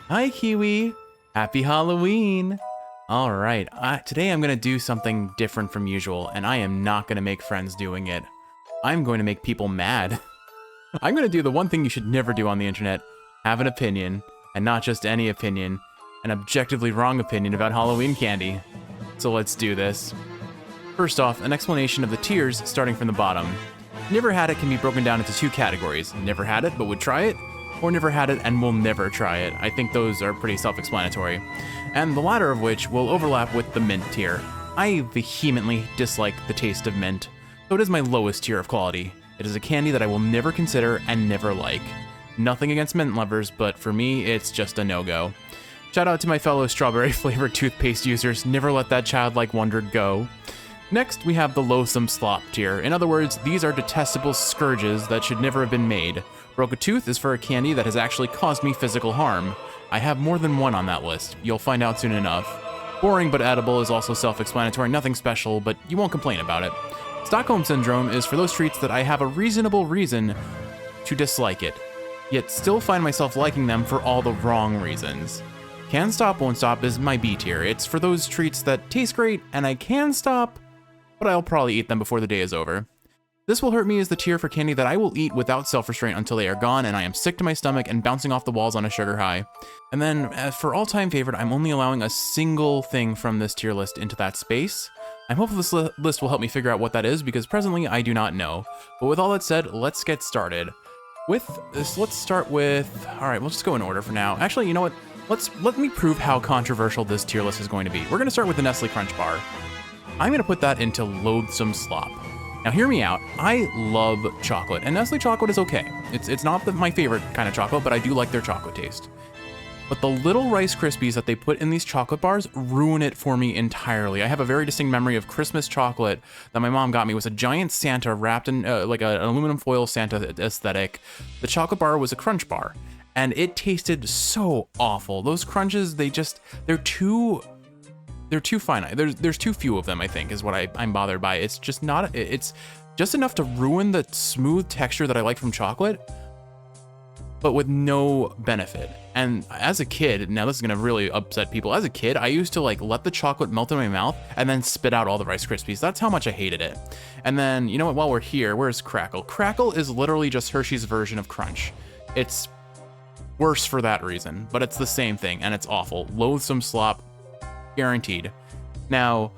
Hi, Kiwi. Happy Halloween. All right, today I'm gonna do something different from usual, and I am not gonna make friends doing it. I'm going to make people mad. I'm gonna do the one thing you should never do on the internet, have an opinion, and not just any opinion, an objectively wrong opinion about Halloween candy. So let's do this. First off, an explanation of the tiers starting from the bottom. Never had it can be broken down into two categories. Never had it but would try it, or never had it and will never try it. I think those are pretty self-explanatory. And the latter of which will overlap with the mint tier. I vehemently dislike the taste of mint, so it is my lowest tier of quality. It is a candy that I will never consider and never like. Nothing against mint lovers, but for me, it's just a no-go. Shout out to my fellow strawberry-flavored toothpaste users, never let that childlike wonder go. Next, we have the loathsome slop tier. In other words, these are detestable scourges that should never have been made. Broke a tooth is for a candy that has actually caused me physical harm. I have more than one on that list. You'll find out soon enough. Boring but edible is also self-explanatory, nothing special, but you won't complain about it. Stockholm Syndrome is for those treats that I have a reasonable reason to dislike it, yet still find myself liking them for all the wrong reasons. Can Stop Won't Stop is my B tier. It's for those treats that taste great and I can stop, but I'll probably eat them before the day is over. This Will Hurt Me is the tier for candy that I will eat without self-restraint until they are gone and I am sick to my stomach and bouncing off the walls on a sugar high. And then, as for all-time favorite, I'm only allowing a single thing from this tier list into that space. I'm hopeful this list will help me figure out what that is because presently I do not know. But with all that said, let's get started. With this, let's start with, all right, we'll just go in order for now. Actually, you know what? Let me prove how controversial this tier list is going to be. We're gonna start with the Nestle Crunch Bar. I'm gonna put that into Loathsome Slop. Now hear me out, I love chocolate, and Nestle chocolate is okay. It's not my favorite kind of chocolate, but I do like their chocolate taste. But the little Rice Krispies that they put in these chocolate bars ruin it for me entirely. I have a very distinct memory of Christmas chocolate that my mom got me. It was a giant Santa wrapped in like an aluminum foil Santa aesthetic. The chocolate bar was a crunch bar, and it tasted so awful. Those crunches, they're too finite. There's too few of them, I think, is what I'm bothered by. It's just enough to ruin the smooth texture that I like from chocolate, but with no benefit. And as a kid, now this is gonna really upset people. As a kid, I used to like let the chocolate melt in my mouth and then spit out all the Rice Krispies. That's how much I hated it. And then, you know what, while we're here, where's Crackle? Crackle is literally just Hershey's version of Crunch. It's worse for that reason, but it's the same thing and it's awful. Loathsome Slop, guaranteed. Now,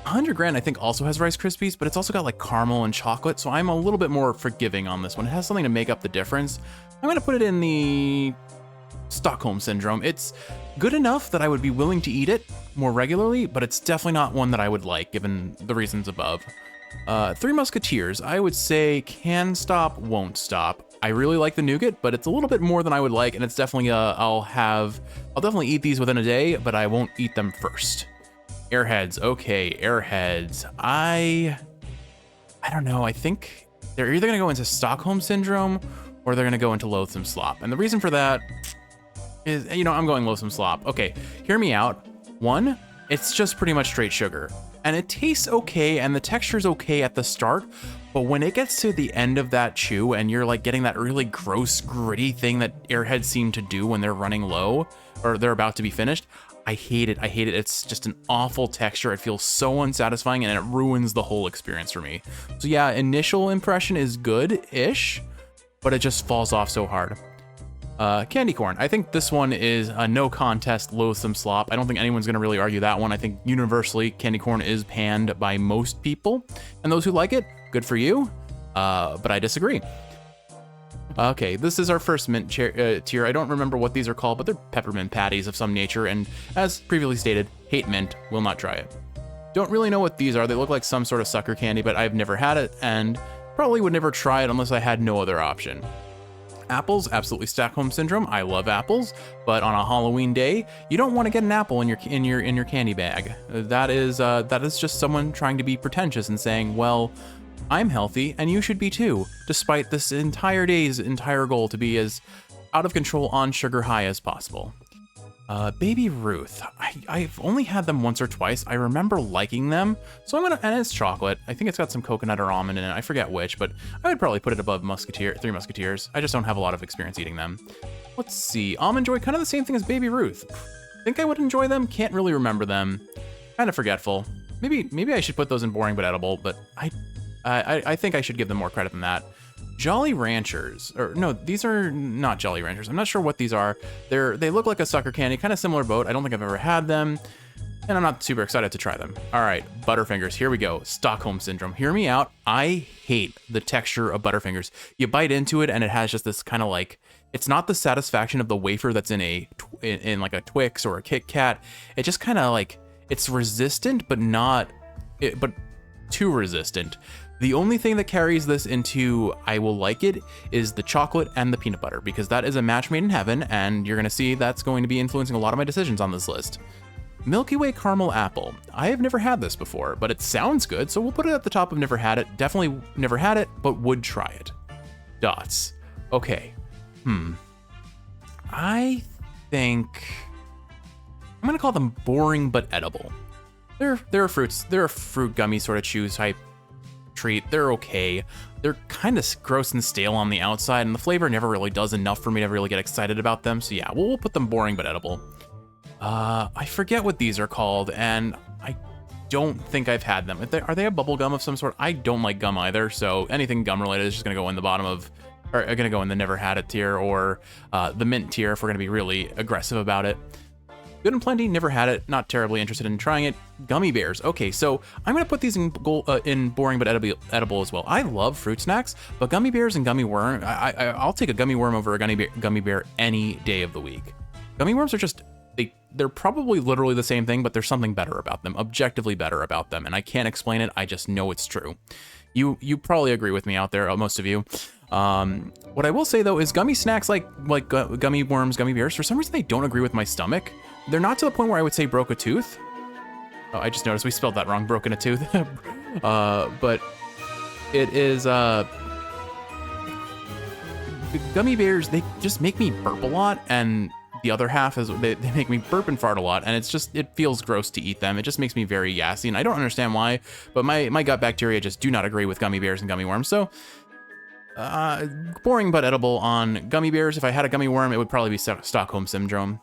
100 Grand I think also has Rice Krispies, but it's also got like caramel and chocolate, so I'm a little bit more forgiving on this one. It has something to make up the difference. I'm gonna put it in the Stockholm Syndrome. It's good enough that I would be willing to eat it more regularly, but it's definitely not one that I would like, given the reasons above. Three Musketeers, I would say Can Stop, Won't Stop. I really like the nougat, but it's a little bit more than I would like, and it's definitely I'll definitely eat these within a day, but I won't eat them first. Airheads, okay, Airheads. I don't know, I think they're either gonna go into Stockholm Syndrome or they're gonna go into Loathsome Slop. And the reason for that is, I'm going Loathsome Slop. Okay, hear me out. One, it's just pretty much straight sugar. And it tastes okay and the texture's okay at the start, but when it gets to the end of that chew and you're like getting that really gross, gritty thing that Airheads seem to do when they're running low or they're about to be finished, I hate it. It's just an awful texture. It feels so unsatisfying and it ruins the whole experience for me. So yeah, initial impression is good-ish, but it just falls off so hard. Candy corn. I think this one is a no contest Loathsome Slop. I don't think anyone's gonna really argue that one. I think universally candy corn is panned by most people, and those who like it, good for you, but I disagree. Okay, this is our first mint tier. I don't remember what these are called, but they're peppermint patties of some nature, and as previously stated, hate mint, will not try it. Don't really know what these are. They look like some sort of sucker candy, but I've never had it, and probably would never try it unless I had no other option. Apples, absolutely Stockholm Syndrome. I love apples, but on a Halloween day, you don't want to get an apple in your candy bag. That is just someone trying to be pretentious and saying, well, I'm healthy and you should be too, despite this entire day's entire goal to be as out of control on sugar high as possible. Baby Ruth. I've only had them once or twice. I remember liking them, so and it's chocolate. I think it's got some coconut or almond in it. I forget which, but I would probably put it above Three Musketeers. I just don't have a lot of experience eating them. Let's see. Almond Joy, kind of the same thing as Baby Ruth. Think I would enjoy them? Can't really remember them. Kind of forgetful. Maybe I should put those in boring but edible, but I think I should give them more credit than that. Jolly Ranchers, or no, these are not Jolly Ranchers. I'm not sure what these are. They look like a sucker candy, kind of similar boat. I don't think I've ever had them, and I'm not super excited to try them. All right, Butterfingers, here we go. Stockholm Syndrome, hear me out. I hate the texture of Butterfingers. You bite into it and it has just this kind of like, it's not the satisfaction of the wafer that's in like a Twix or a Kit Kat. It just kind of like, it's resistant, but but too resistant. The only thing that carries this into I will like it is the chocolate and the peanut butter, because that is a match made in heaven, and you're gonna see that's going to be influencing a lot of my decisions on this list. Milky Way Caramel Apple. I have never had this before, but it sounds good, so we'll put it at the top of never had it. Definitely never had it, but would try it. Dots. Okay. I think I'm gonna call them boring but edible. They're fruits. They're a fruit gummy sort of chew type treat. They're okay. They're kind of gross and stale on the outside, and the flavor never really does enough for me to really get excited about them. So yeah, we'll put them boring but edible. I forget what these are called, and I don't think I've had them. Are they a bubble gum of some sort? I don't like gum either, so anything gum related is just gonna go in the bottom of, or gonna go in the never had it tier, or the mint tier if we're gonna be really aggressive about it. Good and Plenty, never had it, not terribly interested in trying it. Gummy bears, okay, so I'm gonna put these in boring but edible as well. I love fruit snacks, but gummy bears and gummy worm, I'll take a gummy worm over a gummy bear any day of the week. Gummy worms are just, they're probably literally the same thing, but there's something better about them, objectively better about them, and I can't explain it, I just know it's true. You probably agree with me out there, most of you. What I will say though is gummy snacks like gummy worms, gummy bears, for some reason they don't agree with my stomach. They're not to the point where I would say broke a tooth. Oh, I just noticed we spelled that wrong, broken a tooth. But it is, gummy bears, they just make me burp a lot, and the other half is they make me burp and fart a lot, and it feels gross to eat them. It just makes me very gassy, and I don't understand why, but my gut bacteria just do not agree with gummy bears and gummy worms. So boring but edible on gummy bears. If I had a gummy worm, it would probably be Stockholm Syndrome.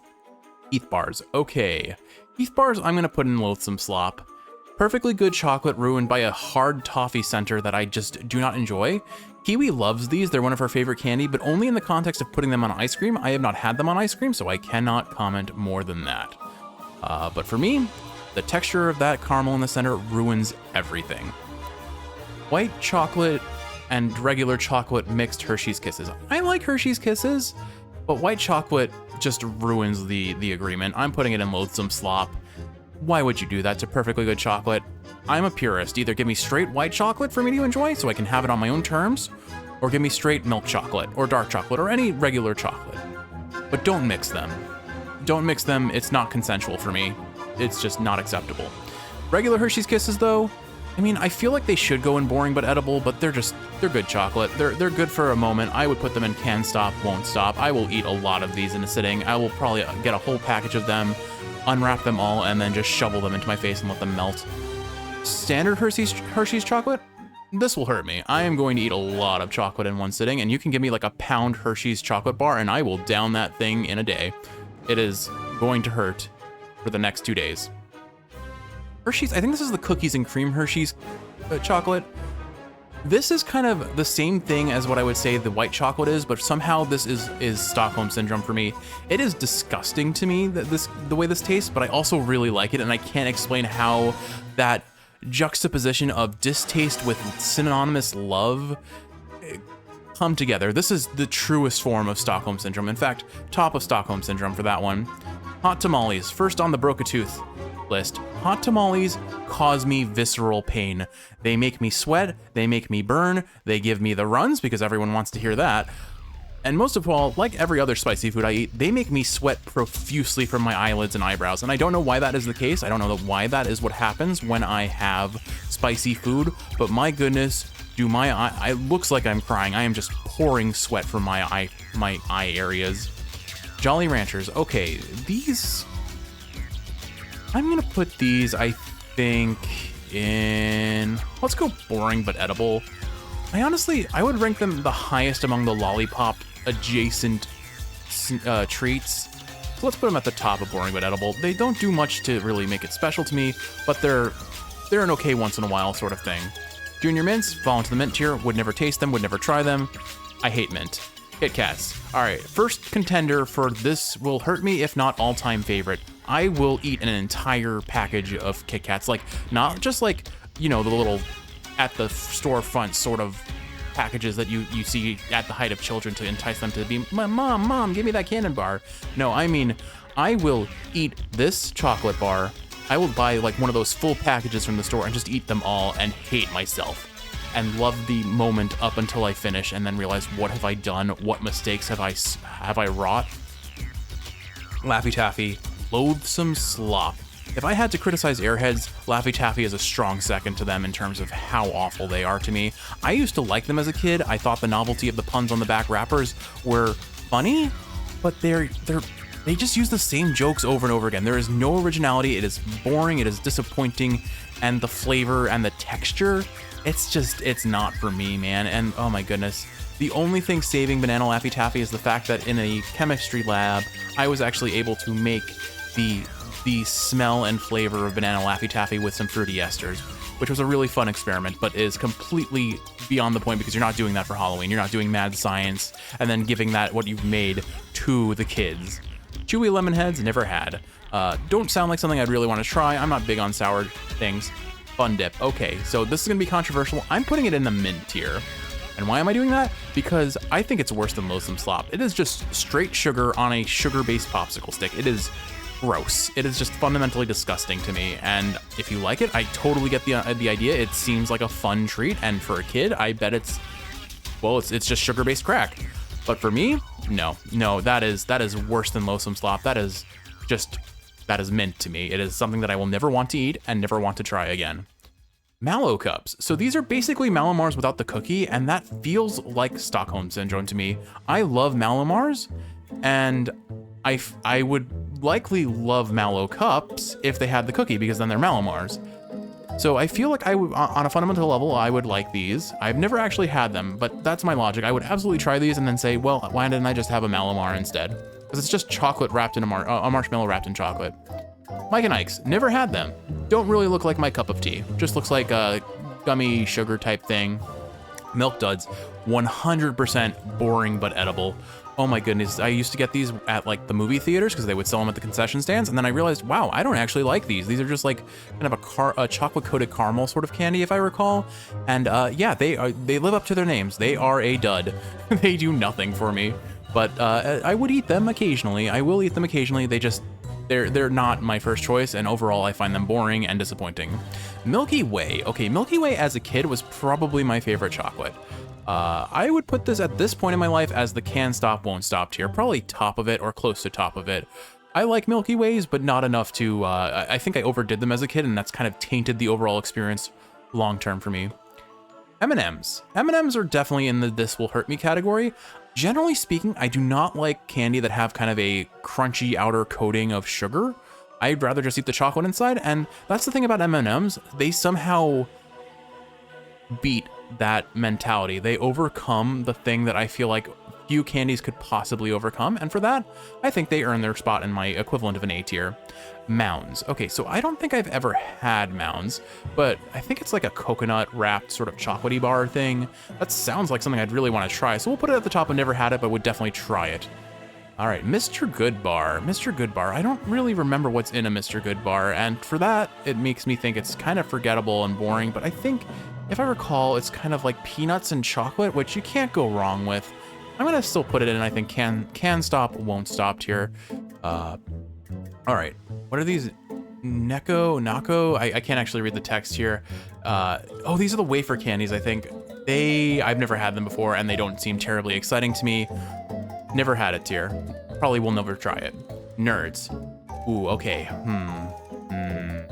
Heath bars, okay. Heath bars, I'm gonna put in loathsome slop. Perfectly good chocolate ruined by a hard toffee center that I just do not enjoy. Kiwi loves these, they're one of her favorite candy, but only in the context of putting them on ice cream. I have not had them on ice cream, so I cannot comment more than that. But for me, the texture of that caramel in the center ruins everything. White chocolate and regular chocolate mixed Hershey's Kisses. I like Hershey's Kisses, but white chocolate just ruins the agreement. I'm putting it in loathsome slop. Why would you do that to perfectly good chocolate? I'm a purist. Either give me straight white chocolate for me to enjoy so I can have it on my own terms, or give me straight milk chocolate or dark chocolate or any regular chocolate. But don't mix them. Don't mix them. It's not consensual for me. It's just not acceptable. Regular Hershey's Kisses though, I mean, I feel like they should go in boring but edible, but they're good chocolate. They're good for a moment. I would put them in can stop, won't stop. I will eat a lot of these in a sitting. I will probably get a whole package of them, unwrap them all, and then just shovel them into my face and let them melt. Standard Hershey's chocolate? This will hurt me. I am going to eat a lot of chocolate in one sitting, and you can give me like a pound Hershey's chocolate bar, and I will down that thing in a day. It is going to hurt for the next 2 days. Hershey's, I think this is the cookies and cream Hershey's chocolate. This is kind of the same thing as what I would say the white chocolate is, but somehow this is Stockholm Syndrome for me. It is disgusting to me that the way this tastes, but I also really like it, and I can't explain how that juxtaposition of distaste with synonymous love come together. This is the truest form of Stockholm Syndrome. In fact, top of Stockholm Syndrome for that one. Hot tamales, first on the broke a tooth list. Hot tamales cause me visceral pain. They make me sweat, they make me burn, they give me the runs because everyone wants to hear that. And most of all, like every other spicy food I eat, they make me sweat profusely from my eyelids and eyebrows. And I don't know why that is the case. I don't know why that is what happens when I have spicy food, but my goodness, do my eye, it looks like I'm crying. I am just pouring sweat from my eye areas. Jolly Ranchers, okay, these, I'm gonna put these, I think, in, let's go boring but edible. I would rank them the highest among the lollipop adjacent treats. So let's put them at the top of boring but edible. They don't do much to really make it special to me, but they're an okay once in a while sort of thing. Junior mints fall into the mint tier. Would never taste them, would never try them. I hate mint. Kit Kats. All right, first contender for this will hurt me if not all-time favorite. I will eat an entire package of Kit Kats, like not just like, you know, the little at the storefront sort of packages that you see at the height of children to entice them to be, mom, give me that cannon bar. No, I mean, I will eat this chocolate bar. I will buy like one of those full packages from the store and just eat them all and hate myself and love the moment up until I finish and then realize, what have I done? What mistakes have I wrought? Laffy Taffy, loathsome slop. If I had to criticize Airheads, Laffy Taffy is a strong second to them in terms of how awful they are to me. I used to like them as a kid. I thought the novelty of the puns on the back wrappers were funny, but they just use the same jokes over and over again. There is no originality. It is boring. It is disappointing. And the flavor and the texture, it's not for me, man. And oh my goodness. The only thing saving Banana Laffy Taffy is the fact that in a chemistry lab, I was actually able to make the smell and flavor of Banana Laffy Taffy with some fruity esters, which was a really fun experiment, but is completely beyond the point because you're not doing that for Halloween. You're not doing mad science and then giving that what you've made to the kids. Chewy lemon heads, never had. Don't sound like something I'd really want to try. I'm not big on sour things. Fun dip. Okay, so this is gonna be controversial. I'm putting it in the mint tier. And why am I doing that? Because I think it's worse than Loathsome Slop. It is just straight sugar on a sugar-based popsicle stick. It is gross. It is just fundamentally disgusting to me. And if you like it, I totally get the idea. It seems like a fun treat, and for a kid, I bet it's just sugar-based crack. But for me, no, that is worse than Loathsome Slop. That is mint to me. It is something that I will never want to eat and never want to try again. Mallow Cups. So these are basically Mallomars without the cookie, and that feels like Stockholm Syndrome to me. I love Mallomars, and I would likely love Mallow Cups if they had the cookie, because then they're Mallomars. So I feel like on a fundamental level, I would like these. I've never actually had them, but that's my logic. I would absolutely try these and then say, well, why didn't I just have a Mallomar instead? Because it's just chocolate wrapped in a marshmallow wrapped in chocolate. Mike and Ike's, never had them. Don't really look like my cup of tea. Just looks like a gummy sugar type thing. Milk Duds, 100% boring but edible. Oh my goodness, I used to get these at like the movie theaters because they would sell them at the concession stands, and then I realized, wow, I don't actually like these. These are just like kind of a chocolate-coated caramel sort of candy, if I recall. And yeah, they live up to their names. They are a dud. They do nothing for me. But I would eat them occasionally. I will eat them occasionally. They're not my first choice, and overall I find them boring and disappointing. Milky Way. Okay, Milky Way as a kid was probably my favorite chocolate. I would put this at this point in my life as the can stop, won't stop tier. Probably top of it or close to top of it. I like Milky Ways, but not enough to, I think I overdid them as a kid, and that's kind of tainted the overall experience long term for me. M&Ms. M&Ms are definitely in the this will hurt me category. Generally speaking, I do not like candy that have kind of a crunchy outer coating of sugar. I'd rather just eat the chocolate inside, and that's the thing about M&Ms. They somehow beat that mentality. They overcome the thing that I feel like few candies could possibly overcome, and for that, I think they earn their spot in my equivalent of an A tier. Mounds. Okay, so I don't think I've ever had Mounds, but I think it's like a coconut wrapped sort of chocolatey bar thing. That sounds like something I'd really want to try, so we'll put it at the top. I've never had it, but would definitely try it. All right, Mr. Good Bar. Mr. Good Bar. I don't really remember what's in a Mr. Good Bar, and for that, it makes me think it's kind of forgettable and boring, but I think, if I recall, it's kind of like peanuts and chocolate, which you can't go wrong with. I'm gonna still put it in, I think, can stop, won't stop tier. All right, what are these? Nako? I can't actually read the text here. Oh, these are the wafer candies, I think. I've never had them before, and they don't seem terribly exciting to me. Never had it tier. Probably will never try it. Nerds. Ooh, okay. I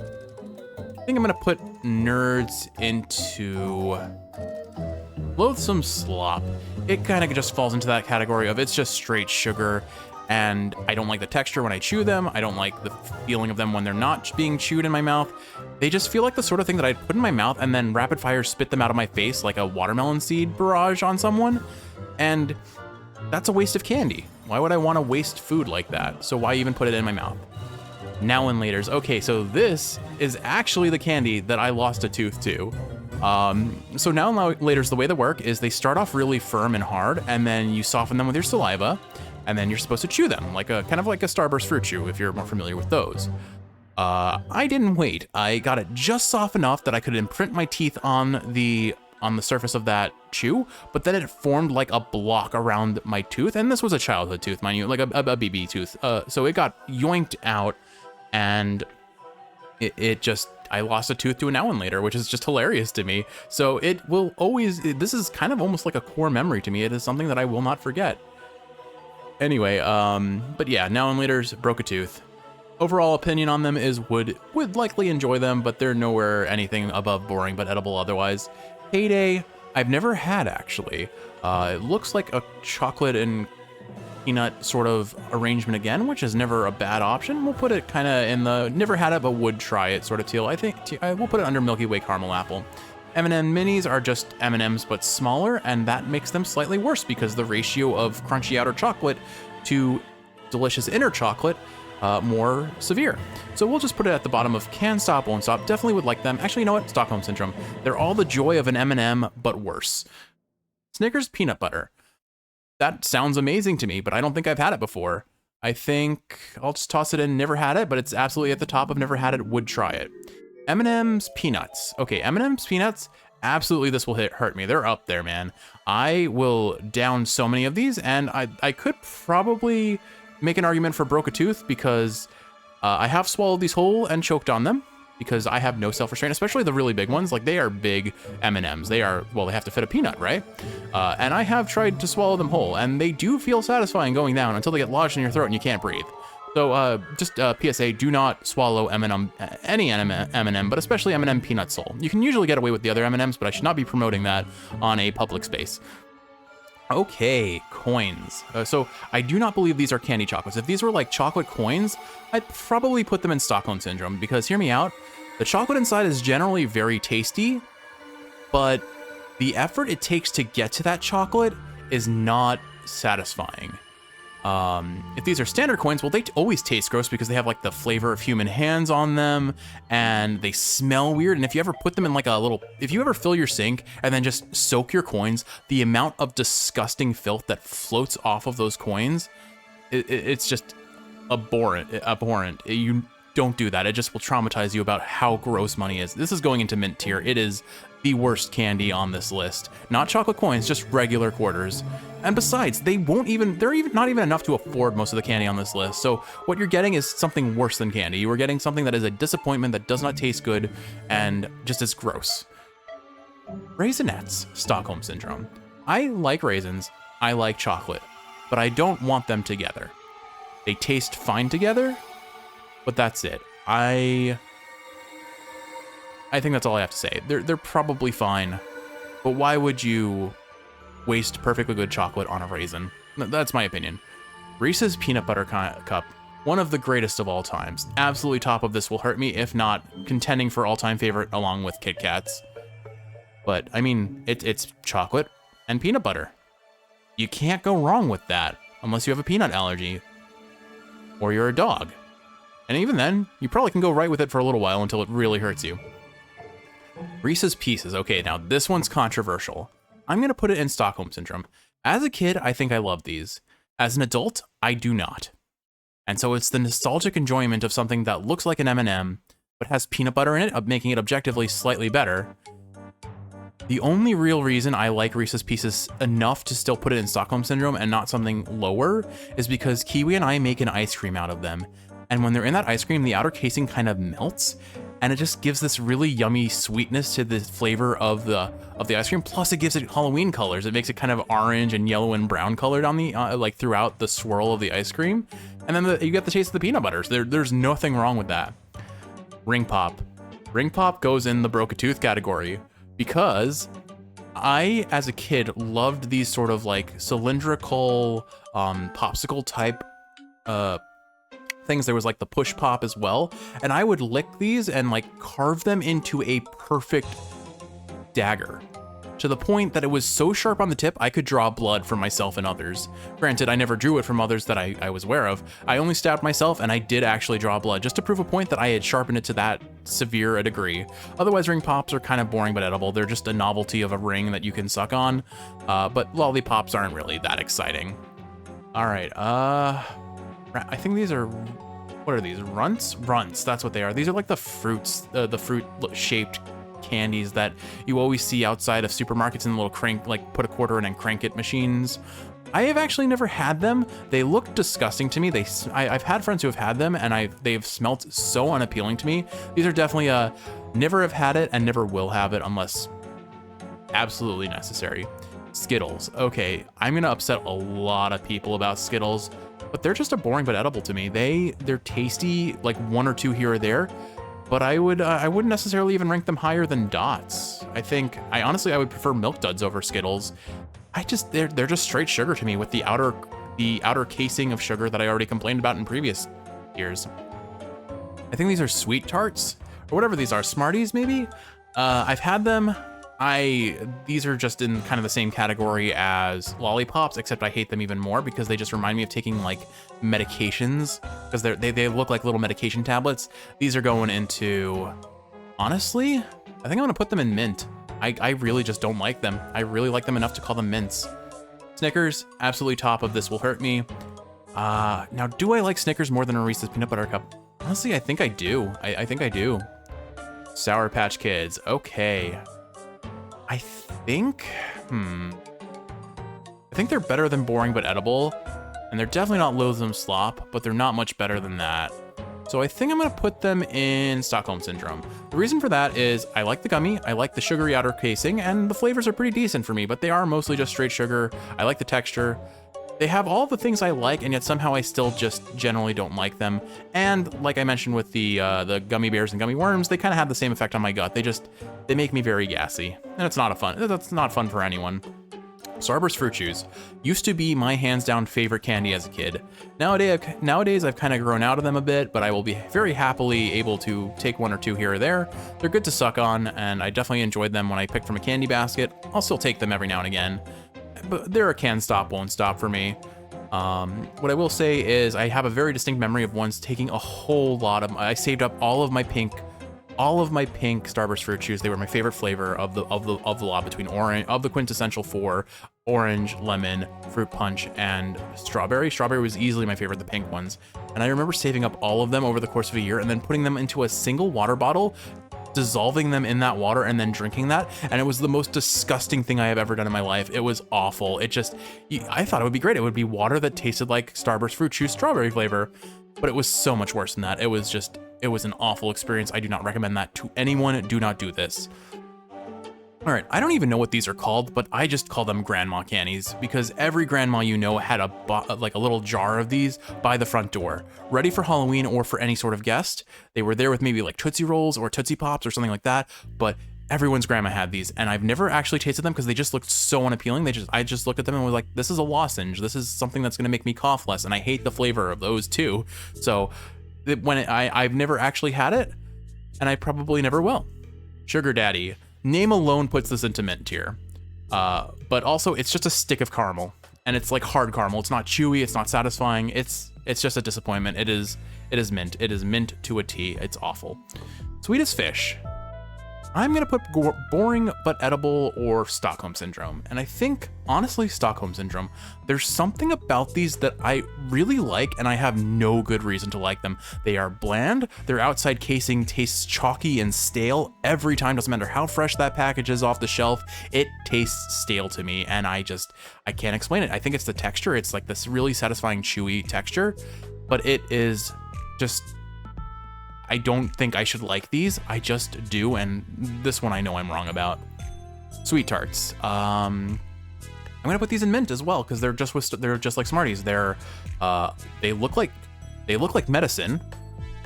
think I'm gonna put Nerds into Loathsome Slop. It kind of just falls into that category of it's just straight sugar, and I don't like the texture when I chew them. I don't like the feeling of them when they're not being chewed in my mouth. They just feel like the sort of thing that I'd put in my mouth and then rapid fire spit them out of my face like a watermelon seed barrage on someone, and that's a waste of candy. Why would I want to waste food like that? So why even put it in my mouth? Now and laters. Okay, so this is actually the candy that I lost a tooth to. So now and laters, the way they work is they start off really firm and hard, and then you soften them with your saliva, and then you're supposed to chew them, like a kind of like a Starburst fruit chew, if you're more familiar with those. I didn't wait. I got it just soft enough that I could imprint my teeth on the surface of that chew, but then it formed like a block around my tooth, and this was a childhood tooth, mind you, like a BB tooth. So it got yoinked out, and it just, I lost a tooth to a now and later, which is just hilarious to me. So it will always, this is kind of almost like a core memory to me. It is something that I will not forget. Anyway, but yeah, now and laters, broke a tooth. Overall opinion on them is would likely enjoy them, but they're nowhere anything above boring but edible otherwise. Heyday, I've never had actually. It looks like a chocolate and peanut sort of arrangement again, which is never a bad option. We'll put it kind of in the never had it but would try it sort of deal. I think we'll put it under Milky Way caramel apple. M&M minis are just M&Ms but smaller, and that makes them slightly worse because the ratio of crunchy outer chocolate to delicious inner chocolate more severe. So we'll just put it at the bottom of can stop, won't stop. Definitely would like them. Actually, you know what? Stockholm Syndrome. They're all the joy of an M&M but worse. Snickers peanut butter. That sounds amazing to me, but I don't think I've had it before. I think I'll just toss it in never had it, but it's absolutely at the top of never had it, would try it. M&M's peanuts. Okay, M&M's peanuts, absolutely this will hurt me. They're up there, man. I will down so many of these, and I could probably make an argument for broke a tooth because I have swallowed these whole and choked on them because I have no self-restraint, especially the really big ones. Like, they are big M&Ms. They are, well, they have to fit a peanut, right? And I have tried to swallow them whole, and they do feel satisfying going down until they get lodged in your throat and you can't breathe. So just PSA, do not swallow M&M, any M&M, but especially M&M Peanut Soul. You can usually get away with the other M&Ms, but I should not be promoting that on a public space. Okay, coins. So I do not believe these are candy chocolates. If these were like chocolate coins, I'd probably put them in Stockholm Syndrome because, hear me out, the chocolate inside is generally very tasty, but the effort it takes to get to that chocolate is not satisfying. If these are standard coins, well, they always taste gross because they have like the flavor of human hands on them and they smell weird. And if you ever put them in like a little, if you ever fill your sink and then just soak your coins, the amount of disgusting filth that floats off of those coins, it's just abhorrent. You don't do that. It just will traumatize you about how gross money is. This is going into mint tier. It is the worst candy on this list. Not chocolate coins, just regular quarters. And besides, they're not even enough to afford most of the candy on this list. So what you're getting is something worse than candy. You are getting something that is a disappointment, that does not taste good, and just is gross. Raisinets, Stockholm Syndrome. I like raisins, I like chocolate, but I don't want them together. They taste fine together, but that's it. I think that's all I have to say. They're probably fine, but why would you waste perfectly good chocolate on a raisin? That's my opinion. Reese's Peanut Butter Cup, one of the greatest of all times. Absolutely top of this will hurt me, if not contending for all-time favorite along with Kit Kats. But I mean, it's chocolate and peanut butter. You can't go wrong with that unless you have a peanut allergy or you're a dog. And even then, you probably can go right with it for a little while until it really hurts you. Reese's Pieces. Okay, now this one's controversial. I'm gonna put it in Stockholm Syndrome. As a kid, I think I loved these. As an adult, I do not. And so it's the nostalgic enjoyment of something that looks like an M&M, but has peanut butter in it, making it objectively slightly better. The only real reason I like Reese's Pieces enough to still put it in Stockholm Syndrome and not something lower is because Kiwi and I make an ice cream out of them. And when they're in that ice cream, the outer casing kind of melts, and it just gives this really yummy sweetness to the flavor of the ice cream. Plus, it gives it Halloween colors. It makes it kind of orange and yellow and brown colored on the like throughout the swirl of the ice cream. And then you get the taste of the peanut butters. There's nothing wrong with that. Ring Pop. Ring Pop goes in the broke a tooth category because I, as a kid, loved these sort of like cylindrical popsicle type things. There was like the push pop as well, and I would lick these and like carve them into a perfect dagger. to the point that it was so sharp on the tip I could draw blood from myself and others. Granted, I never drew it from others that I was aware of. I only stabbed myself, and I did actually draw blood, just to prove a point that I had sharpened it to that severe a degree. Otherwise, ring pops are kind of boring but edible. They're just a novelty of a ring that you can suck on, but lollipops aren't really that exciting. All right, I think these are, what are these, runts? Runts, that's what they are. These are like the fruits, the fruit-shaped candies that you always see outside of supermarkets in the little crank, like put a quarter in and crank it machines. I have actually never had them. They look disgusting to me. I've had friends who have had them, and they've smelt so unappealing to me. These are definitely never have had it and never will have it unless absolutely necessary. Skittles. Okay, I'm gonna upset a lot of people about Skittles, but they're just a boring but edible to me. They're tasty, like one or two here or there, but I wouldn't necessarily even rank them higher than Dots. I honestly would prefer Milk Duds over Skittles. They're just straight sugar to me with the outer casing of sugar that I already complained about in previous years. I think these are Sweet Tarts or whatever these are, Smarties maybe. I've had them. These are just in kind of the same category as lollipops, except I hate them even more because they just remind me of taking like medications, because they look like little medication tablets. These are going into, honestly, I think I'm gonna put them in mint. I really just don't like them. I really like them enough to call them mints. Snickers, absolutely top of This Will Hurt Me. Now, do I like Snickers more than a Reese's Peanut Butter Cup? Honestly, I think I do. I think I do. Sour Patch Kids, okay. I think they're better than boring but edible, and they're definitely not loathsome slop, but they're not much better than that. So I think I'm gonna put them in Stockholm Syndrome. The reason for that is I like the gummy, I like the sugary outer casing, and the flavors are pretty decent for me, but they are mostly just straight sugar. I like the texture. They have all the things I like, and yet somehow I still just generally don't like them. And like I mentioned with the gummy bears and gummy worms, they kind of have the same effect on my gut. They make me very gassy, and that's not fun for anyone. Starburst Fruit Chews used to be my hands down favorite candy as a kid. Nowadays I've kind of grown out of them a bit, but I will be very happily able to take one or two here or there. They're good to suck on, and I definitely enjoyed them when I picked from a candy basket. I'll still take them every now and again, but they're a can stop, won't stop for me. What I will say is I have a very distinct memory of once taking a whole lot of, I saved up all of my pink Starburst Fruit Chews. They were my favorite flavor of the lot between the quintessential 4, orange, lemon, fruit punch, and strawberry. Strawberry was easily my favorite, the pink ones. And I remember saving up all of them over the course of a year and then putting them into a single water bottle, dissolving them in that water, and then drinking that. And it was the most disgusting thing I have ever done in my life. It was awful. I thought it would be great. It would be water that tasted like Starburst Fruit Chews strawberry flavor, but it was so much worse than that. It was an awful experience. I do not recommend that to anyone. Do not do this. All right, I don't even know what these are called, but I just call them grandma candies because every grandma you know had a little jar of these by the front door, ready for Halloween or for any sort of guest. They were there with maybe like Tootsie Rolls or Tootsie Pops or something like that, but everyone's grandma had these, and I've never actually tasted them because they just looked so unappealing. I just looked at them and was like, this is a lozenge. This is something that's gonna make me cough less, and I hate the flavor of those too. So I've never actually had it, and I probably never will. Sugar Daddy. Name alone puts this into mint tier. But also it's just a stick of caramel, and it's like hard caramel. It's not chewy, it's not satisfying. It's just a disappointment. It is mint. It is mint to a T. It's awful. Sweet as Fish. I'm gonna put boring but edible or Stockholm Syndrome. And I think, honestly, Stockholm Syndrome. There's something about these that I really like, and I have no good reason to like them. They are bland, their outside casing tastes chalky and stale every time, doesn't matter how fresh that package is off the shelf, it tastes stale to me, and I can't explain it. I think it's the texture. It's like this really satisfying, chewy texture, but it is just, I don't think I should like these. I just do, and this one I know I'm wrong about. Sweet Tarts. I'm gonna put these in mint as well because they're just like Smarties. They look like medicine,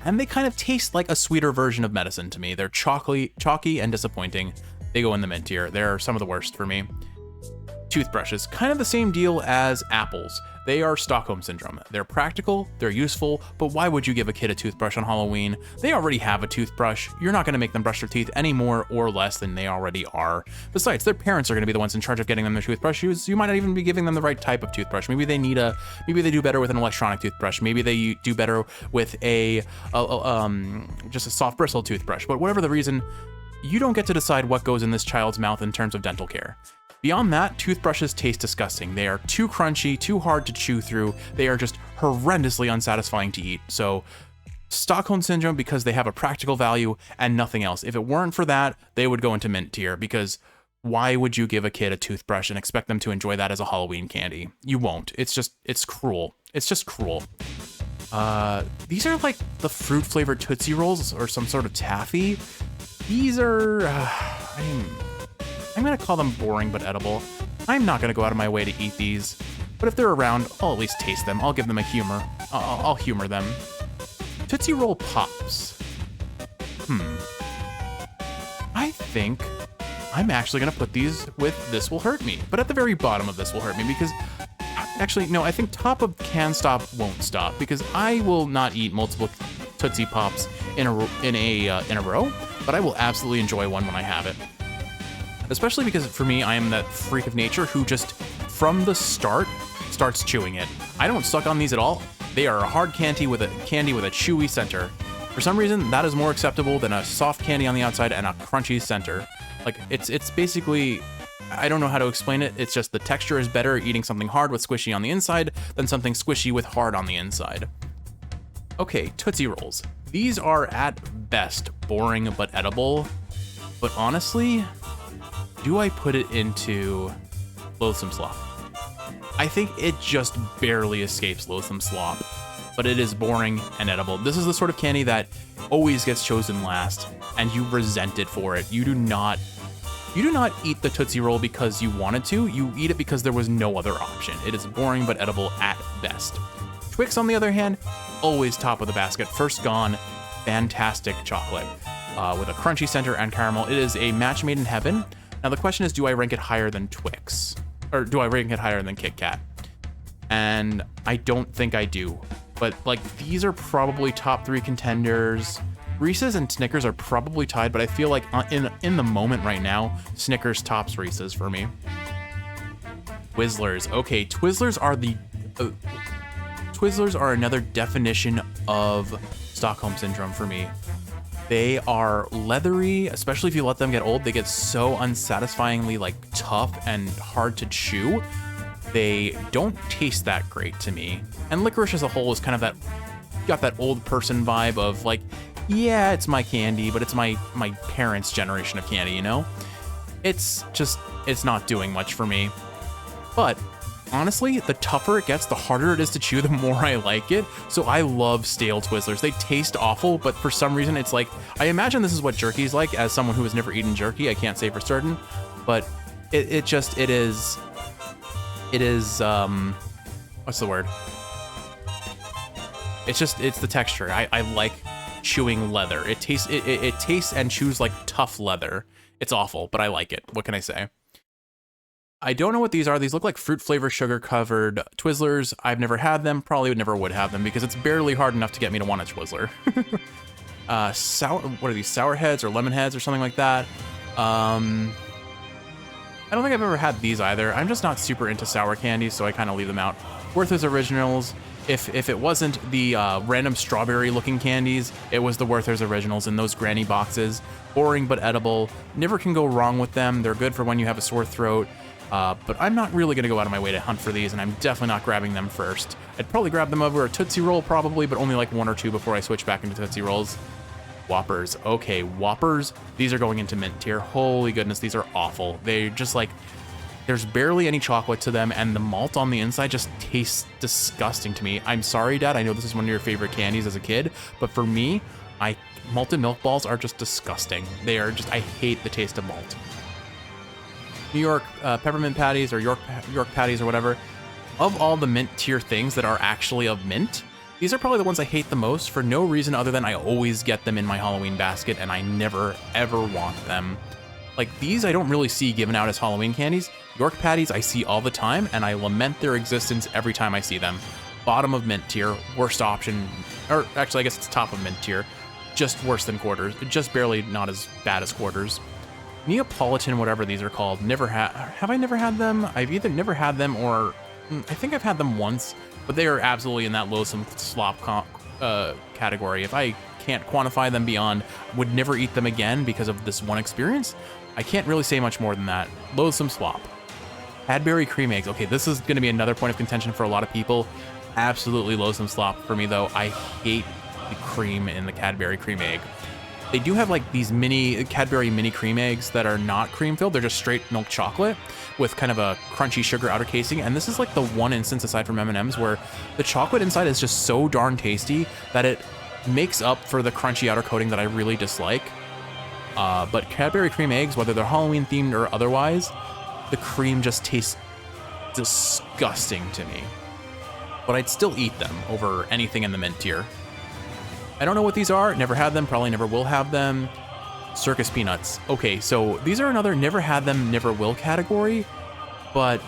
and they kind of taste like a sweeter version of medicine to me. They're chalky and disappointing. They go in the mint tier. They're some of the worst for me. Toothbrushes, kind of the same deal as apples. They are Stockholm Syndrome. They're practical, they're useful, but why would you give a kid a toothbrush on Halloween? They already have a toothbrush. You're not going to make them brush their teeth any more or less than they already are. Besides, their parents are going to be the ones in charge of getting them their toothbrushes. You might not even be giving them the right type of toothbrush. Maybe they do better with an electronic toothbrush. Maybe they do better with just a soft bristle toothbrush. But whatever the reason, you don't get to decide what goes in this child's mouth in terms of dental care. Beyond that, toothbrushes taste disgusting. They are too crunchy, too hard to chew through. They are just horrendously unsatisfying to eat. So, Stockholm Syndrome because they have a practical value and nothing else. If it weren't for that, they would go into mint tier because why would you give a kid a toothbrush and expect them to enjoy that as a Halloween candy? You won't. It's cruel. It's just cruel. These are like the fruit flavored Tootsie Rolls or some sort of taffy. These are, I'm gonna call them boring but edible. I'm not gonna go out of my way to eat these, but if they're around, I'll at least taste them. I'll give them a humor. I'll humor them. Tootsie Roll Pops. I think I'm actually gonna put these with This Will Hurt Me, but at the very bottom of This Will Hurt Me because, actually, no, I think top of Can Stop Won't Stop because I will not eat multiple Tootsie Pops in a row, but I will absolutely enjoy one when I have it. Especially because for me, I am that freak of nature who just, from the start, starts chewing it. I don't suck on these at all. They are a hard candy with a chewy center. For some reason, that is more acceptable than a soft candy on the outside and a crunchy center. Like, it's basically, I don't know how to explain it. It's just the texture is better eating something hard with squishy on the inside than something squishy with hard on the inside. Okay, Tootsie Rolls. These are at best boring but edible. But honestly, do I put it into Loathsome Slop? I think it just barely escapes Loathsome Slop, but it is boring and edible. This is the sort of candy that always gets chosen last, and you resent it for it. You do not eat the Tootsie Roll because you wanted to. You eat it because there was no other option. It is boring but edible at best. Twix, on the other hand, always top of the basket. First gone, fantastic chocolate with a crunchy center and caramel. It is a match made in heaven. Now the question is, do I rank it higher than Twix? Or do I rank it higher than Kit Kat? And I don't think I do. But like, these are probably top 3 contenders. Reese's and Snickers are probably tied, but I feel like in the moment right now, Snickers tops Reese's for me. Twizzlers. Okay, Twizzlers are another definition of Stockholm Syndrome for me. They are leathery, especially if you let them get old. They get so unsatisfyingly like tough and hard to chew. They don't taste that great to me. And licorice as a whole is kind of got that old person vibe of like, yeah, it's my candy, but it's my parents' generation of candy, you know? It's not doing much for me. But honestly, the tougher it gets, the harder it is to chew, the more I like it. So I love stale Twizzlers. They taste awful, but for some reason it's like, I imagine this is what jerky's like. As someone who has never eaten jerky, I can't say for certain, but it is, what's the word? It's the texture. I like chewing leather. It tastes and chews like tough leather. It's awful, but I like it. What can I say? I don't know what these are. These look like fruit flavor sugar covered Twizzlers. I've never had them. Probably never would have them because it's barely hard enough to get me to want a Twizzler. What are these? Sour Heads or Lemon Heads or something like that? I don't think I've ever had these either. I'm just not super into sour candies, so I kind of leave them out. Werther's Originals. If it wasn't the random strawberry looking candies, it was the Werther's Originals in those granny boxes. Boring but edible. Never can go wrong with them. They're good for when you have a sore throat. But I'm not really going to go out of my way to hunt for these, and I'm definitely not grabbing them first. I'd probably grab them over a Tootsie Roll probably, but only like 1 or 2 before I switch back into Tootsie Rolls. Whoppers. Okay, Whoppers. These are going into mint tier. Holy goodness, these are awful. They just like, there's barely any chocolate to them, and the malt on the inside just tastes disgusting to me. I'm sorry, Dad. I know this is one of your favorite candies as a kid, but for me, malted milk balls are just disgusting. They are just, I hate the taste of malt. New York peppermint patties or York patties or whatever. Of all the mint tier things that are actually of mint, these are probably the ones I hate the most for no reason other than I always get them in my Halloween basket and I never ever want them. Like, these I don't really see given out as Halloween candies. York patties I see all the time, and I lament their existence every time I see them. Bottom of mint tier, worst option, or actually I guess it's top of mint tier, just worse than quarters, just barely not as bad as quarters. Neapolitan, whatever these are called, have I never had them? I've either never had them or I think I've had them once, but they are absolutely in that loathsome slop category. If I can't quantify them beyond would never eat them again because of this one experience, I can't really say much more than that. Loathsome slop. Cadbury cream eggs. Okay, this is going to be another point of contention for a lot of people. Absolutely loathsome slop for me, though. I hate the cream in the Cadbury cream egg. They do have like these mini Cadbury mini cream eggs that are not cream filled. They're just straight milk chocolate with kind of a crunchy sugar outer casing. And this is like the one instance aside from M&Ms where the chocolate inside is just so darn tasty that it makes up for the crunchy outer coating that I really dislike. But Cadbury cream eggs, whether they're Halloween themed or otherwise, the cream just tastes disgusting to me. But I'd still eat them over anything in the mint tier. I don't know what these are, never had them, probably never will have them. Circus peanuts. Okay, so these are another never had them, never will category, but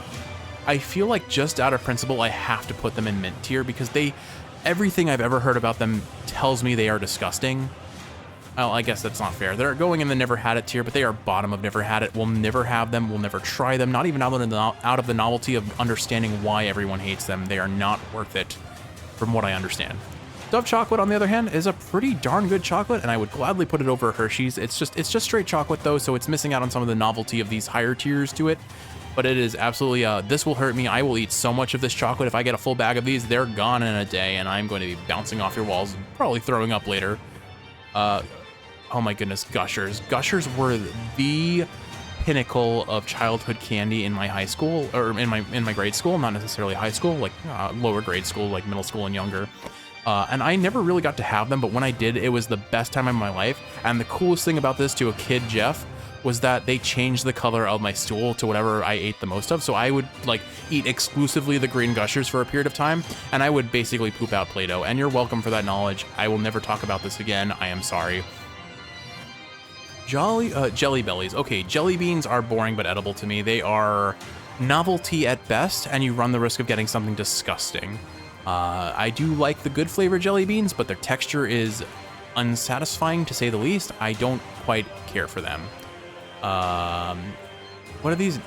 I feel like just out of principle, I have to put them in mint tier because everything I've ever heard about them tells me they are disgusting. Well, I guess that's not fair. They're going in the never had it tier, but they are bottom of never had it. We'll never have them. We'll never try them. Not even out of the novelty of understanding why everyone hates them. They are not worth it, from what I understand. Dove chocolate, on the other hand, is a pretty darn good chocolate, and I would gladly put it over Hershey's. It's just straight chocolate, though, so it's missing out on some of the novelty of these higher tiers to it. But it is absolutely, this will hurt me. I will eat so much of this chocolate. If I get a full bag of these, they're gone in a day, and I'm going to be bouncing off your walls and probably throwing up later. Oh my goodness, Gushers. Gushers were the pinnacle of childhood candy in my high school, or in my grade school, not necessarily high school, like lower grade school, like middle school and younger. And I never really got to have them, but when I did, it was the best time of my life. And the coolest thing about this to a kid, Jeff, was that they changed the color of my stool to whatever I ate the most of. So I would like eat exclusively the green Gushers for a period of time, and I would basically poop out Play-Doh. And you're welcome for that knowledge. I will never talk about this again. I am sorry. Jelly Bellies. Okay, jelly beans are boring but edible to me. They are novelty at best, and you run the risk of getting something disgusting. I do like the good flavored jelly beans, but their texture is unsatisfying to say the least. I don't quite care for them. What are these?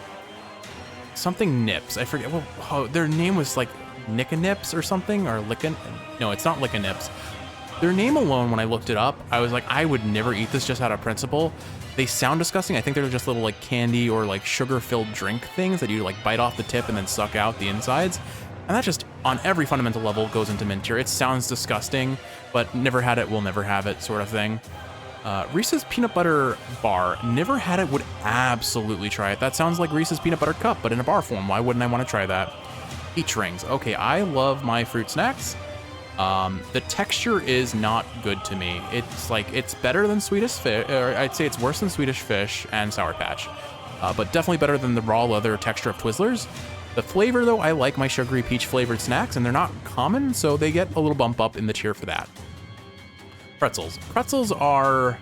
Something Nips. I forget. Well, their name was like Nips or something, or Lickin'. No, it's not Nips. Their name alone, when I looked it up, I was like, I would never eat this just out of principle. They sound disgusting. I think they're just little like candy or like sugar-filled drink things that you like bite off the tip and then suck out the insides. And that just, on every fundamental level, goes into mint tier. It sounds disgusting, but never had it, will never have it sort of thing. Reese's Peanut Butter Bar. Never had it, would absolutely try it. That sounds like Reese's Peanut Butter Cup, but in a bar form. Why wouldn't I want to try that? Peach Rings. Okay, I love my fruit snacks. The texture is not good to me. It's like, it's better than Swedish Fish, or I'd say it's worse than Swedish Fish and Sour Patch, but definitely better than the raw leather texture of Twizzlers. The flavor, though, I like my sugary peach flavored snacks, and they're not common, so they get a little bump up in the tier for that. Pretzels. Pretzels are...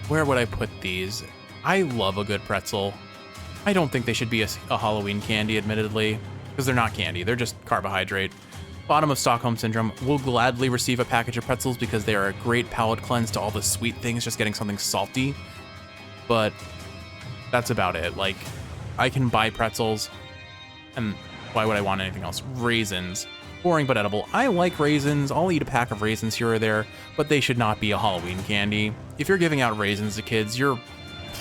Where would I put these? I love a good pretzel. I don't think they should be a Halloween candy, admittedly, because they're not candy. They're just carbohydrate. Bottom of Stockholm Syndrome. Will gladly receive a package of pretzels because they are a great palate cleanse to all the sweet things, just getting something salty. But that's about it. Like, I can buy pretzels, and why would I want anything else? Raisins. Boring but edible. I like raisins. I'll eat a pack of raisins here or there, but they should not be a Halloween candy. If you're giving out raisins to kids, you're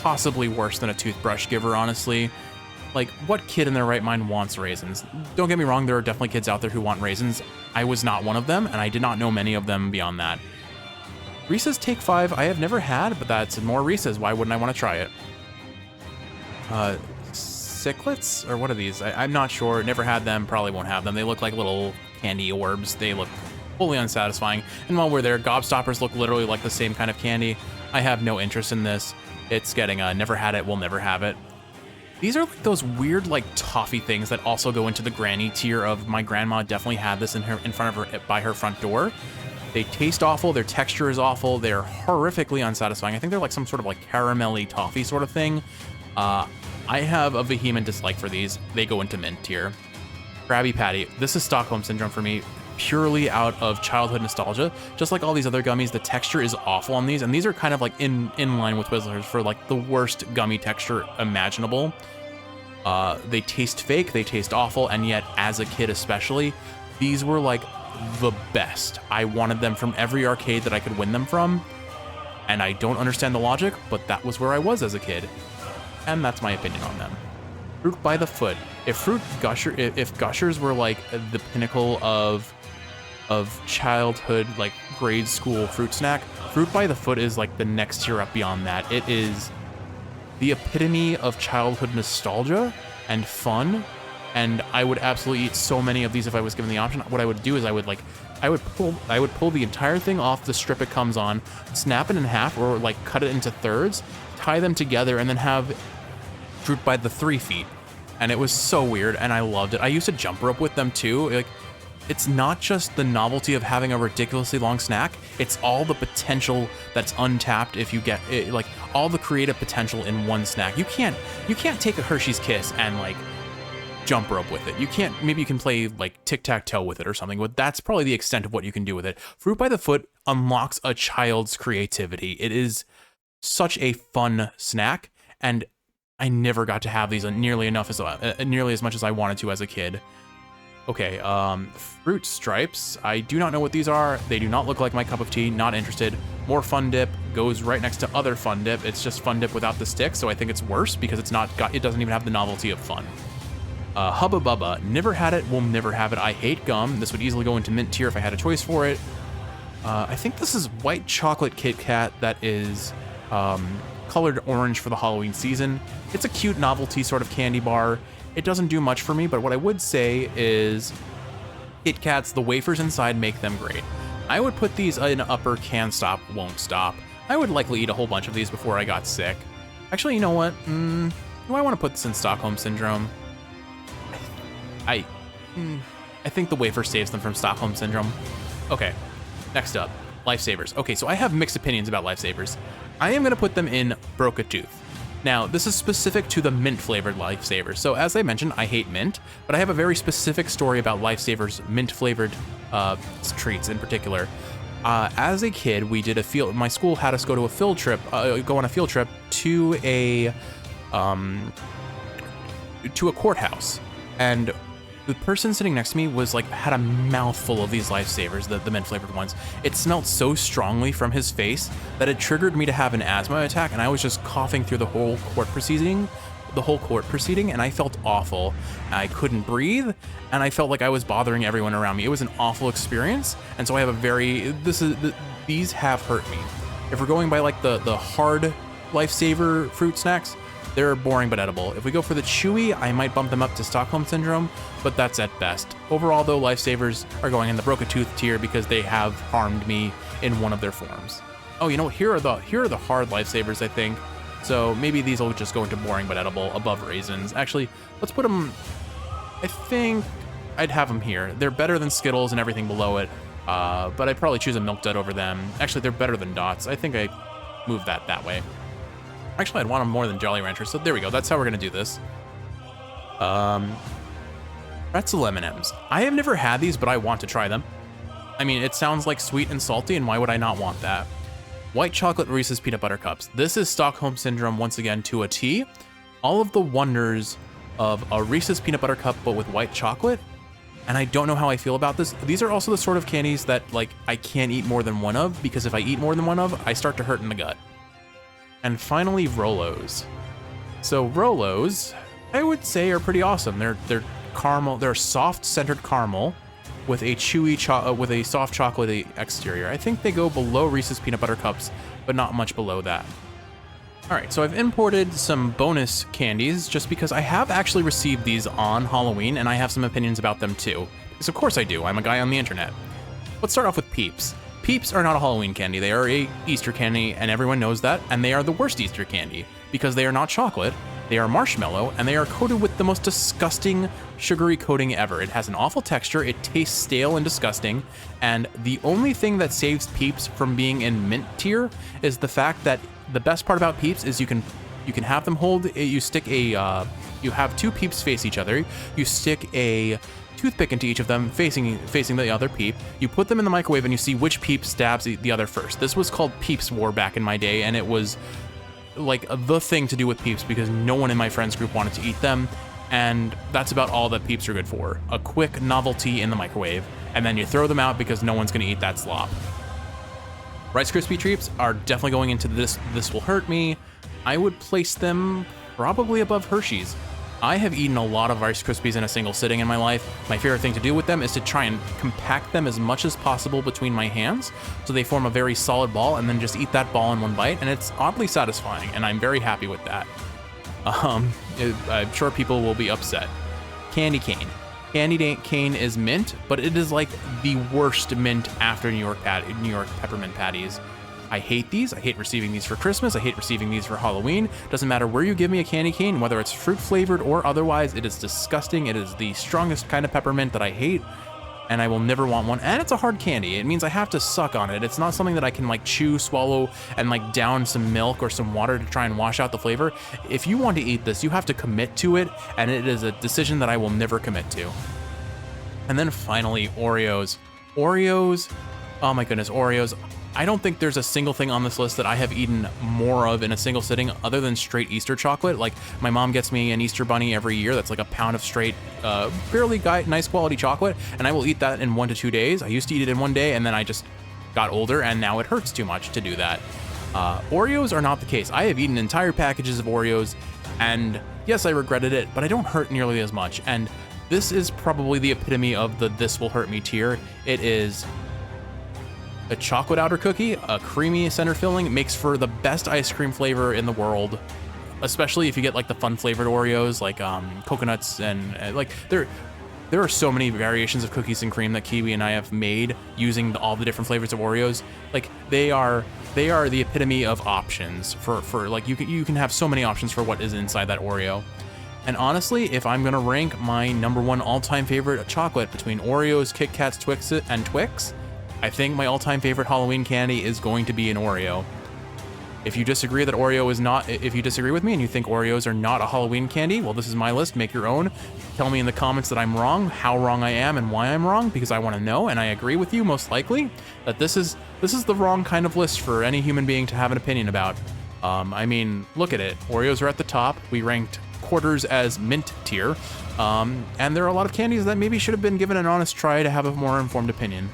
possibly worse than a toothbrush giver, honestly. Like, what kid in their right mind wants raisins? Don't get me wrong, there are definitely kids out there who want raisins. I was not one of them, and I did not know many of them beyond that. Reese's Take 5, I have never had, but that's more Reese's. Why wouldn't I want to try it? Ciclets? Or what are these? I'm not sure. Never had them, probably won't have them. They look like little candy orbs. They look fully unsatisfying. And while we're there, Gobstoppers look literally like the same kind of candy. I have no interest in this. It's getting a never had it, will never have it. These are like those weird like toffee things that also go into the granny tier of my grandma definitely had this in front of her by her front door. They taste awful. Their texture is awful. They're horrifically unsatisfying. I think they're like some sort of like caramelly toffee sort of thing. I have a vehement dislike for these. They go into mint tier. Krabby Patty. This is Stockholm Syndrome for me, purely out of childhood nostalgia. Just like all these other gummies, the texture is awful on these, and these are kind of like in line with Twizzlers for like the worst gummy texture imaginable. They taste fake, they taste awful, and yet as a kid especially, these were like the best. I wanted them from every arcade that I could win them from, and I don't understand the logic, but that was where I was as a kid. And that's my opinion on them. Fruit by the foot. If Gushers were like the pinnacle of childhood, like grade school fruit snack, Fruit by the foot is like the next tier up beyond that. It is the epitome of childhood nostalgia and fun, and I would absolutely eat so many of these if I was given the option. What I would do is I would pull the entire thing off the strip it comes on, snap it in half, or like cut it into thirds, tie them together, and then have Fruit by the 3 feet. And it was so weird, and I loved it. I used to jump rope with them too. Like, it's not just the novelty of having a ridiculously long snack, it's all the potential that's untapped if you get it, like all the creative potential in one snack. You can't take a Hershey's Kiss and like jump rope with it. You can't, maybe you can play like tic-tac-toe with it or something, but that's probably the extent of what you can do with it. Fruit by the foot unlocks a child's creativity. It is such a fun snack, and I never got to have these nearly as much as I wanted to as a kid. Okay, fruit stripes. I do not know what these are. They do not look like my cup of tea. Not interested. More Fun Dip goes right next to other Fun Dip. It's just Fun Dip without the stick, so I think it's worse because it doesn't even have the novelty of fun. Hubba Bubba. Never had it. Will never have it. I hate gum. This would easily go into mint tier if I had a choice for it. I think this is white chocolate Kit Kat that is colored orange for the Halloween season. It's a cute novelty sort of candy bar. It doesn't do much for me, but what I would say is Kit Kats, the wafers inside make them great. I would put these in upper can stop, won't stop. I would likely eat a whole bunch of these before I got sick. Actually, you know what? Do I want to put this in Stockholm Syndrome? I think the wafer saves them from Stockholm Syndrome. Okay, next up, Lifesavers. Okay, so I have mixed opinions about Lifesavers. I am gonna put them in Broke a Tooth. Now, this is specific to the mint-flavored Lifesavers. So as I mentioned, I hate mint, but I have a very specific story about Lifesavers mint-flavored treats in particular. As a kid, we did my school had us go on a field trip to a courthouse. And the person sitting next to me had a mouthful of these Lifesavers, the mint-flavored ones. It smelled so strongly from his face that it triggered me to have an asthma attack, and I was just coughing through the whole court proceeding, and I felt awful. I couldn't breathe, and I felt like I was bothering everyone around me. It was an awful experience, and so I have these have hurt me. If we're going by like the hard Lifesaver fruit snacks, they're boring but edible. If we go for the chewy, I might bump them up to Stockholm Syndrome, but that's at best. Overall though, Lifesavers are going in the Broke a Tooth tier because they have harmed me in one of their forms. Oh, you know what? Here are the hard Lifesavers, I think. So maybe these will just go into boring but edible above raisins. Actually, let's put them, I think I'd have them here. They're better than Skittles and everything below it, but I'd probably choose a Milk Dud over them. Actually, they're better than Dots. I think I moved that way. Actually, I'd want them more than Jolly Ranchers, so there we go. That's how we're gonna do this. Pretzel M&Ms. I have never had these, but I want to try them. I mean, it sounds like sweet and salty, and why would I not want that? White chocolate Reese's Peanut Butter Cups. This is Stockholm Syndrome once again to a T. All of the wonders of a Reese's Peanut Butter Cup, but with white chocolate, and I don't know how I feel about this. These are also the sort of candies that, like, I can't eat more than one of, because if I eat more than one of, I start to hurt in the gut. And finally, Rolos. So Rolos, I would say, are pretty awesome. They're caramel. They're soft centered caramel with a with a soft chocolatey exterior. I think they go below Reese's Peanut Butter Cups, but not much below that. All right, so I've imported some bonus candies just because I have actually received these on Halloween, and I have some opinions about them too. Because of course I do. I'm a guy on the internet. Let's start off with Peeps. Peeps are not a Halloween candy, they are a Easter candy, and everyone knows that, and they are the worst Easter candy, because they are not chocolate, They are marshmallow, and they are coated with the most disgusting sugary coating ever. It has an awful texture, it tastes stale and disgusting, and the only thing that saves Peeps from being in mint tier is the fact that the best part about Peeps is you can have them hold, you stick a, you have two Peeps face each other, you stick a toothpick into each of them facing the other Peep, you put them in the microwave and you see which Peep stabs the other first. This was called Peeps War back in my day, and it was like the thing to do with Peeps because no one in my friends group wanted to eat them, and that's about all that Peeps are good for. A quick novelty in the microwave, and then you throw them out because no one's gonna eat that slop. Rice Krispie treats are definitely going into this will hurt me. I would place them probably above Hershey's. I have eaten a lot of Rice Krispies in a single sitting in my life. My favorite thing to do with them is to try and compact them as much as possible between my hands so they form a very solid ball, and then just eat that ball in one bite, and it's oddly satisfying, and I'm very happy with that. I'm sure people will be upset. Candy cane. Candy cane is mint, but it is like the worst mint after New York peppermint patties. I hate these. I hate receiving these for Christmas. I hate receiving these for Halloween. Doesn't matter where you give me a candy cane, whether it's fruit flavored or otherwise, it is disgusting. It is the strongest kind of peppermint that I hate, and I will never want one. And it's a hard candy. It means I have to suck on it. It's not something that I can like chew, swallow, and like down some milk or some water to try and wash out the flavor. If you want to eat this, you have to commit to it, and it is a decision that I will never commit to. And then finally, Oreos. Oreos, oh my goodness, Oreos. I don't think there's a single thing on this list that I have eaten more of in a single sitting other than straight Easter chocolate. Like, my mom gets me an Easter bunny every year that's like a pound of straight, fairly nice quality chocolate, and I will eat that in 1 to 2 days. I used to eat it in 1 day, and then I just got older, and now it hurts too much to do that. Oreos are not the case. I have eaten entire packages of Oreos, and yes, I regretted it, but I don't hurt nearly as much. And this is probably the epitome of the this will hurt me tier. It is a chocolate outer cookie, a creamy center filling. It makes for the best ice cream flavor in the world, especially if you get like the fun flavored Oreos, like coconuts, and like there are so many variations of cookies and cream that Kiwi and I have made using all the different flavors of Oreos. Like they are the epitome of options for like you can have so many options for what is inside that Oreo. And honestly, if I'm gonna rank my #1 all-time favorite chocolate between Oreos, Kit Kats, Twix, and Twix, I think my all-time favorite Halloween candy is going to be an Oreo. If you disagree that Oreo is not, if you disagree with me and you think Oreos are not a Halloween candy, well, this is my list. Make your own. Tell me in the comments that I'm wrong, how wrong I am, and why I'm wrong, because I want to know, and I agree with you most likely that this is the wrong kind of list for any human being to have an opinion about. I mean, look at it. Oreos are at the top. We ranked quarters as mint tier, and there are a lot of candies that maybe should have been given an honest try to have a more informed opinion.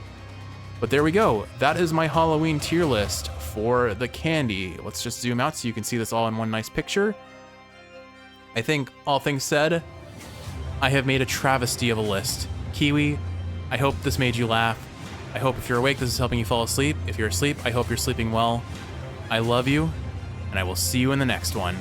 But there we go. That is my Halloween tier list for the candy. Let's just zoom out so you can see this all in one nice picture. I think, all things said, I have made a travesty of a list. Kiwi, I hope this made you laugh. I hope if you're awake, this is helping you fall asleep. If you're asleep, I hope you're sleeping well. I love you, and I will see you in the next one.